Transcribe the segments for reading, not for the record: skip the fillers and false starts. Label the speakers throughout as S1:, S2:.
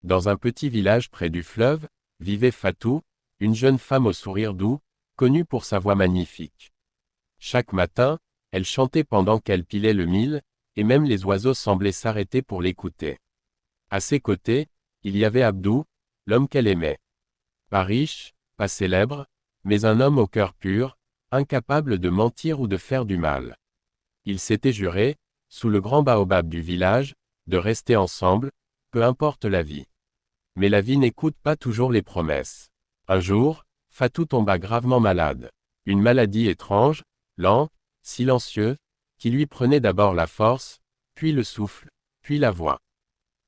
S1: Dans un petit village près du fleuve, vivait Fatou, une jeune femme au sourire doux, connue pour sa voix magnifique. Chaque matin, elle chantait pendant qu'elle pilait le mil, et même les oiseaux semblaient s'arrêter pour l'écouter. À ses côtés, il y avait Abdou, l'homme qu'elle aimait. Pas riche, pas célèbre, mais un homme au cœur pur, incapable de mentir ou de faire du mal. Ils s'étaient jurés, sous le grand baobab du village, de rester ensemble, peu importe la vie. Mais la vie n'écoute pas toujours les promesses. Un jour, Fatou tomba gravement malade. Une maladie étrange, lente, silencieuse, qui lui prenait d'abord la force, puis le souffle, puis la voix.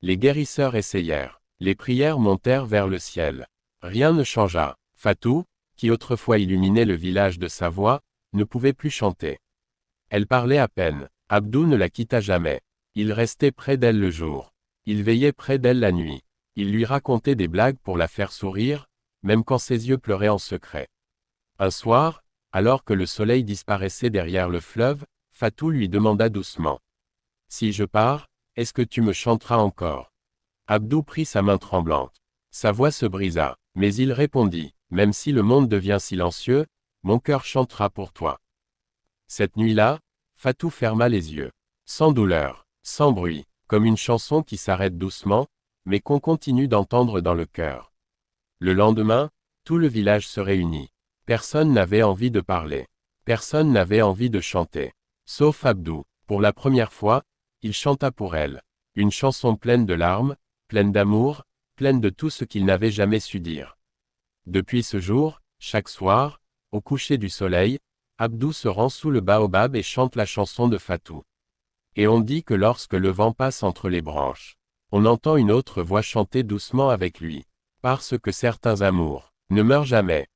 S1: Les guérisseurs essayèrent. Les prières montèrent vers le ciel. Rien ne changea. Fatou, qui autrefois illuminait le village de sa voix, ne pouvait plus chanter. Elle parlait à peine. Abdou ne la quitta jamais. Il restait près d'elle le jour. Il veillait près d'elle la nuit. Il lui racontait des blagues pour la faire sourire, même quand ses yeux pleuraient en secret. Un soir, alors que le soleil disparaissait derrière le fleuve, Fatou lui demanda doucement. « Si je pars, est-ce que tu me chanteras encore ?» Abdou prit sa main tremblante. Sa voix se brisa, mais il répondit, « Même si le monde devient silencieux, mon cœur chantera pour toi. » Cette nuit-là, Fatou ferma les yeux. Sans douleur, sans bruit, comme une chanson qui s'arrête doucement, mais qu'on continue d'entendre dans le cœur. Le lendemain, tout le village se réunit. Personne n'avait envie de parler. Personne n'avait envie de chanter. Sauf Abdou. Pour la première fois, il chanta pour elle. Une chanson pleine de larmes, pleine d'amour, pleine de tout ce qu'il n'avait jamais su dire. Depuis ce jour, chaque soir, au coucher du soleil, Abdou se rend sous le baobab et chante la chanson de Fatou. Et on dit que lorsque le vent passe entre les branches, on entend une autre voix chanter doucement avec lui. Parce que certains amours ne meurent jamais.